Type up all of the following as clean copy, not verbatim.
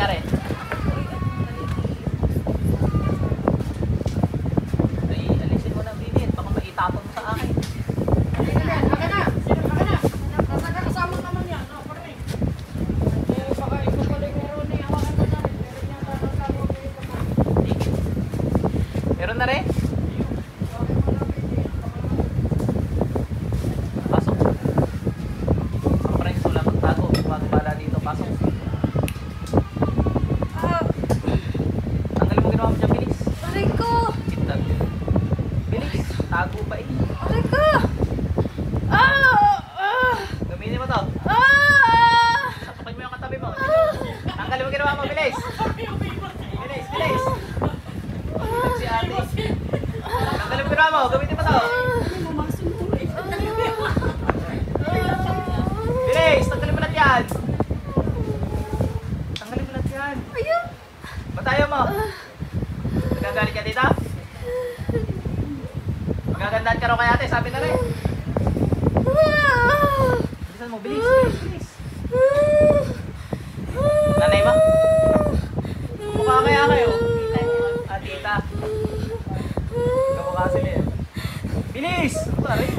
nangyari? Ay, alisin mo na binit. Baka maitapon mo sa akin. Meron na rin? Pasok. Ang parang sulang magtago. Huwag bala dito. Pasok. Tanggalin mo ginawa mo dyan, bilis. Aray ko! Kitag. Bilis. Tago pa eh. Aray ko! Gamitin mo to. Sapakin mo yung katabi mo. Tanggalin mo ginawa mo, bilis. Bilis, bilis. Si ate. Tanggalin mo ginawa mo. Gamitin mo to. Bilis, tanggalin mo lahat yan. Tanggalin mo lahat yan. Ayun! Batayo mo. Nagagalit ka dito? Nagagandaan ka raw kay ate, sabi na rin. Bilisan mo, bilis, bilis, bilis. Nanay mo? Mukha kaya kayo? Tita. Kamukha sila yan. Bilis! Ano ba rin?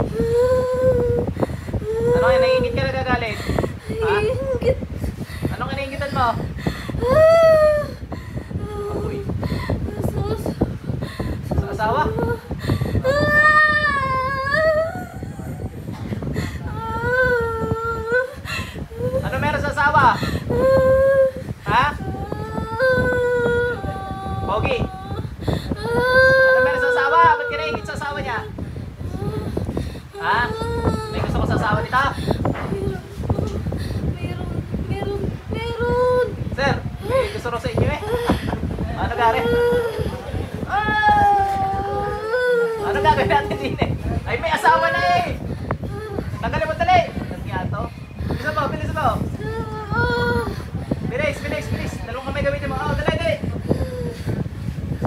Ano kaya, naiingit ka nagagalit? Ha? Ingit! Anong kinaingitan mo? Uy, Sus! sa asawa? Ano meron sa asawa? Ha? Pogi? Ano meron sa asawa? Ba't ka naingit sa asawa niya? Ha? May gusto ko sa asawa nito? Meron! Sir, may gusto ko sa inyo eh. Ano gari? Ano gagawin natin din eh? Ay, may asawa na eh! Tanggalin mo dali! Nagyato. Bilisan mo, bilisan mo! Bilis, bilis, bilis! Dalawang kamay gamitin mo. Oh, dali, dali!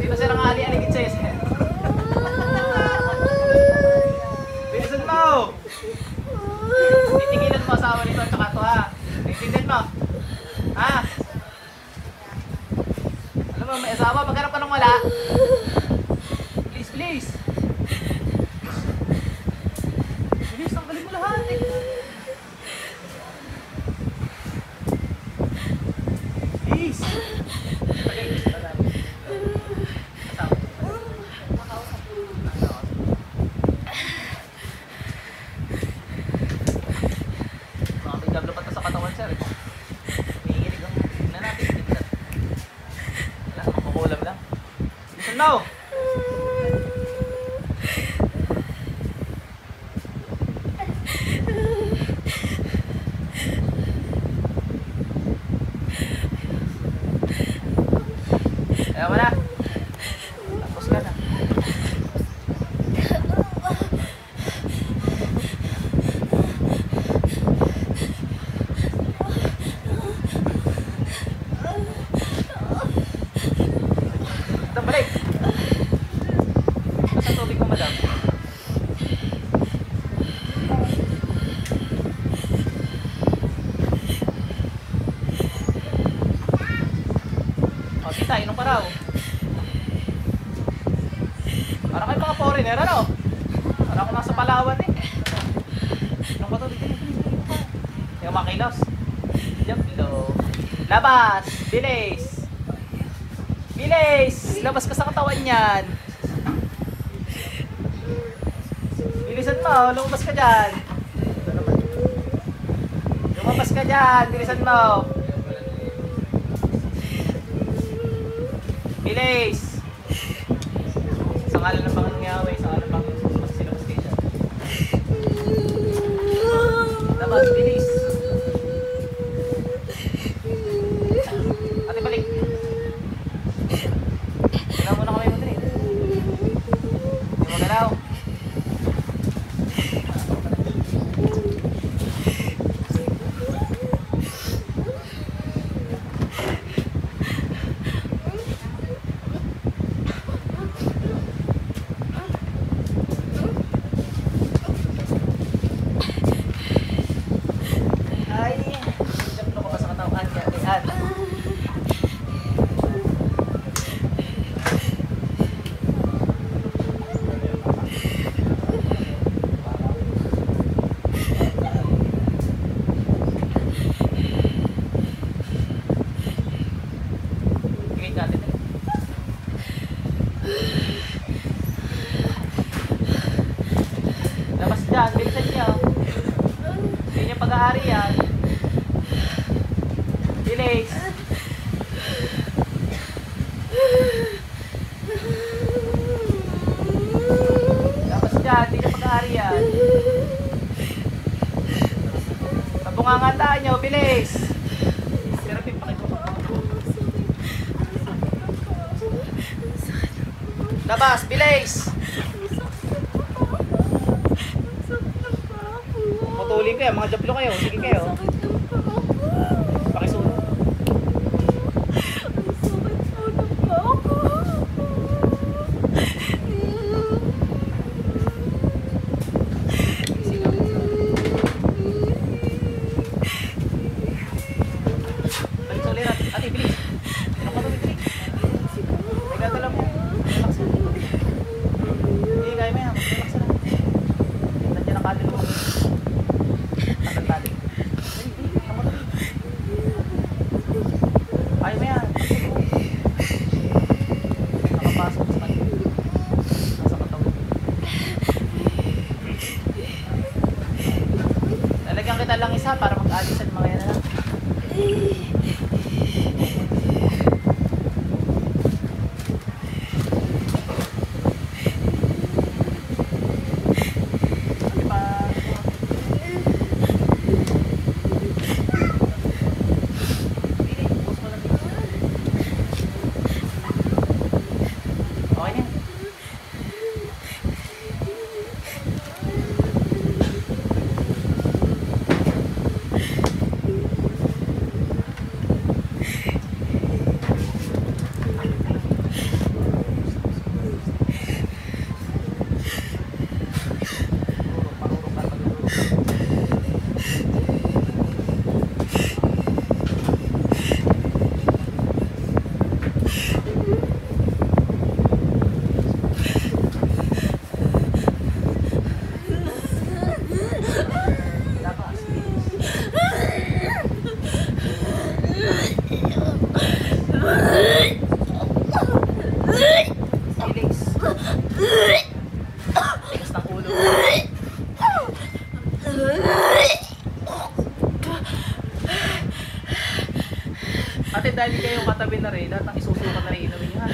Sino sir ang ali-aligid sa'yo, sir? Bilisan mo! Titigilan mo asawa nito at saka ito ha. Naintindihan mo? Ha? Alam mo, may asawa, maghanap ka nang wala. Please, please! Bilis, tanggalin mo lahat eh. Please! Okay, asawa. Mga may gablo pa to sa katawan, sir. Nanginginig ang tingnan natin. Wala, makukulam lang. Listen mo! Ayaw mo na. Tapos ka na. Madam, balik! Basta tubig mo, madam. O, tita, inom ka raw. Parang kayo mga foreigner, ano? Parang ako nasa Palawan eh. Inom ka tubig, bilis, bilis, bilis pa. Yung mga kilos. Jump low. Labas! Bilis! Bilis! Labas ka sa katawan yan. Bilisan mo, lumabas ka dyan. Lumabas ka dyan, bilisan mo. Bilis! Sa ngalan ng Panginoon, sa ngalan ng Panginoon, sinabas kayo dyan. Labas, bilis! Ate, balik! Galaw muna kami mo din eh. Hindi mo galaw. Bilis. Tapos dyan, hindi na pag-aari yan. Sabungangataan nyo, bilis. Sirapin pa kayo. Labas, bilis. Putulin kayo, mga jablo kayo. Sige kayo. Pakisuno. Balik sa ulirat. Ate, bilis. Ano ka tumitirik? May gagalaw mo. Relax mo. Hindi, kaya mo yan. Relax na. Nandiyan ang katin mo. Tagal tali. Kaya mo yan. Nakapasok sa kanya. Nasa katawan. Lalagyan kita lang isa para mag-alisan mga yan na lang. Tigas ng ulo. Ate, dahil kayo katabi na rin, lahat ng isusukat na rin inumin nyo.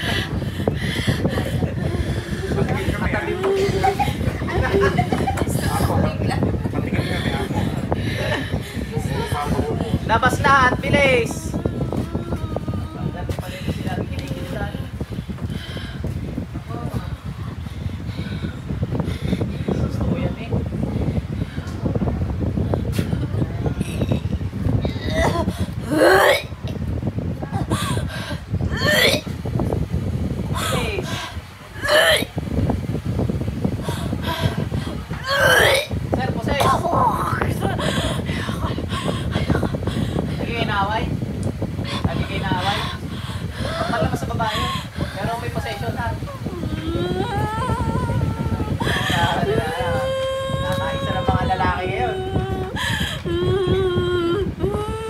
Katabi mo. Labas lahat, bilis!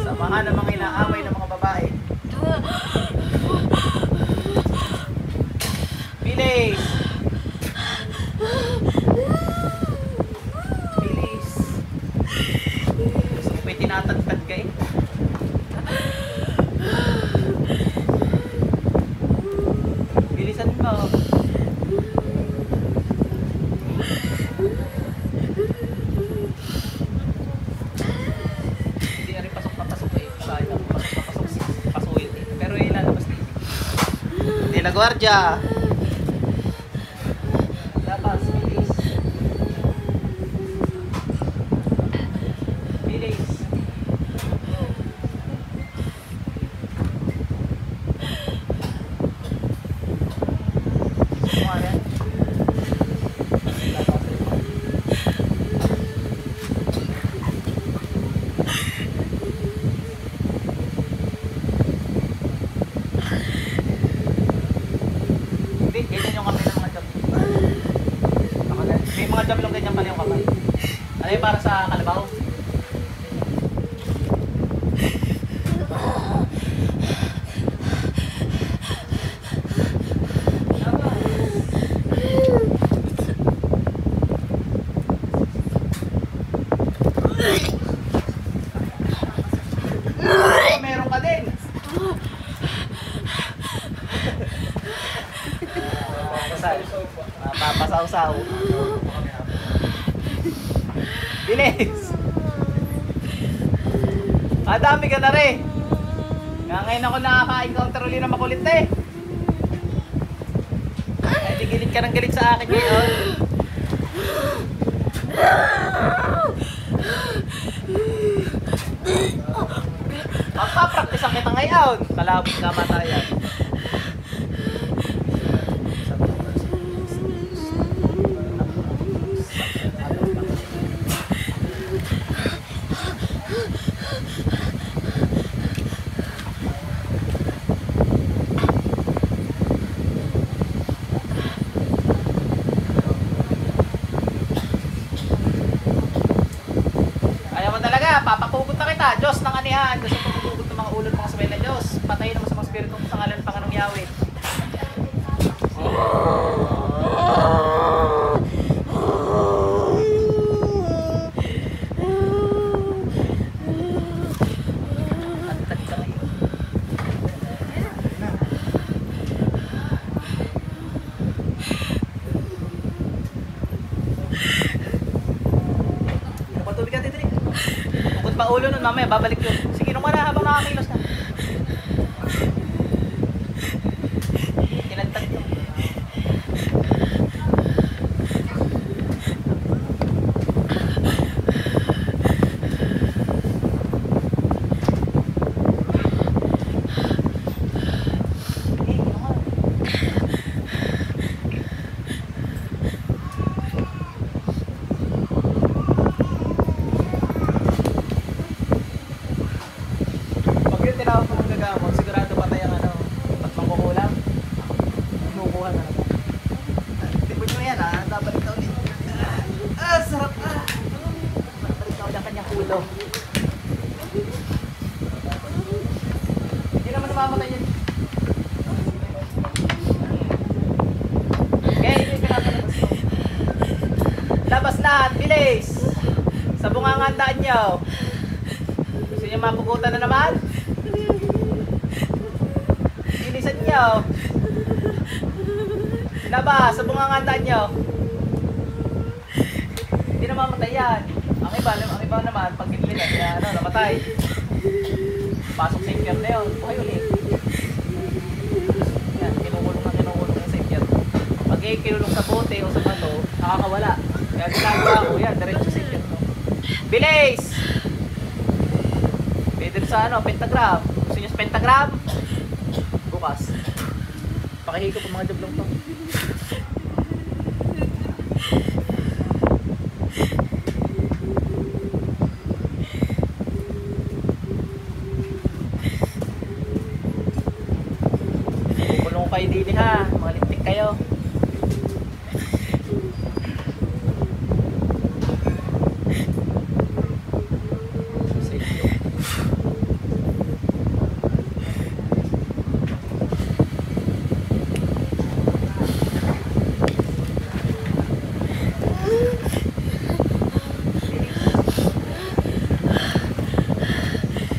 Samahan ng mga inaaway ng mga babae. Bilis! Bilis! Gusto ko may tinatagtad ka eh. Bilisan mo. De la Guardia. Labas, bilis. Bilis. Kumaya. Ganyan yung kamay ng mga job. May mga job lang ganyan pala yung kamay. Ano yung para sa kalabaw? Meron ka din. Sausaw. Bilis! Dami ka na rin. Ngayon ako nakaka-encounter ulit na makulit na eh. Ay, di gilit ka ng galit sa akin ngayon. Magpa-practice ang kita ngayon. Kalabot ka matayan. Papakugot na kita, Diyos ng anihan. Diyos ang papakugot ng mga ulo ng mga sabay na Diyos. Patayin naman sa mga spirito sa ngalan ng Panginoong Yahweh. Antag ka ngayon. Patuloy ka dito rin. Bukod pa ulo nun, mamaya babalik yun. Sige, nung na habang nakakilos na. Tinagtag yun. Sigurado patay ang ano, pag mangkukulang, kinukuha na naman. Tipon mo yan ha, babalik ka ulit. Sarap na! Babalik ka ulit ang kanyang ulo. Hindi naman namamatay yan. Okay, hindi ka napalabas ko. Labas lahat, bilis! Sa bungangandaan nyo. Gusto nyo mapugutan na naman? Bilisan nyo. Labas, sa bungangandaan nyo. Hindi na mamatay yan. Ang iba naman, pag ginilinan, yan, namatay. Pasok sa inkyar na yun. Buhay ulit. Yan, kinukulong yung sa inkyar. Pag kinulong sa bote o sa bato, nakakawala. Kaya ginagawa ko, yan, diretso sa inkyar. Bilis! Pwede sa pentagram. Gusto nyo sa pentagram? Bukas. Pakihigop ang mga jablong to. Kulong kayo dili ha. Mga lintik kayo.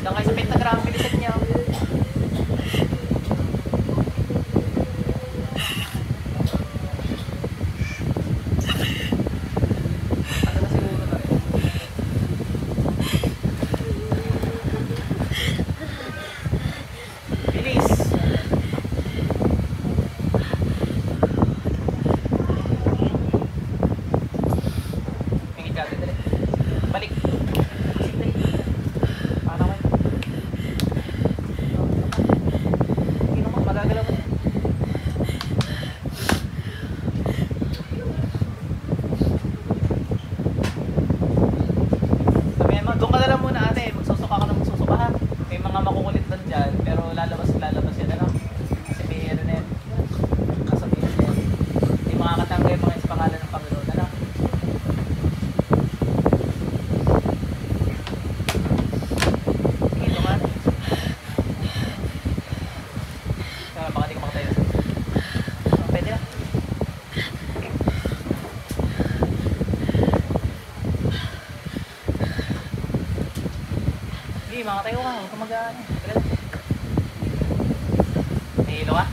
Doon kayo sa pentagram, bilisan nyo. Ano na siguro na? Bilis! Pingit ka, dali. Balik! Magagalaw mo. Sabi mo, doon ka na lang muna ate. Magsusuka ka na magsusuka ha. May mga makukulit doon dyan. Pero lalabas yan ano. Kasi may ano na yan. Kasabihin na yan. Hindi makakatanggay mga sa pangalan ng Panginoon ano. Ito ka. Baka di ka makatayo. Pwede na. Sige, makatayo ka. Huwag ka mag-ano. May hilo ka?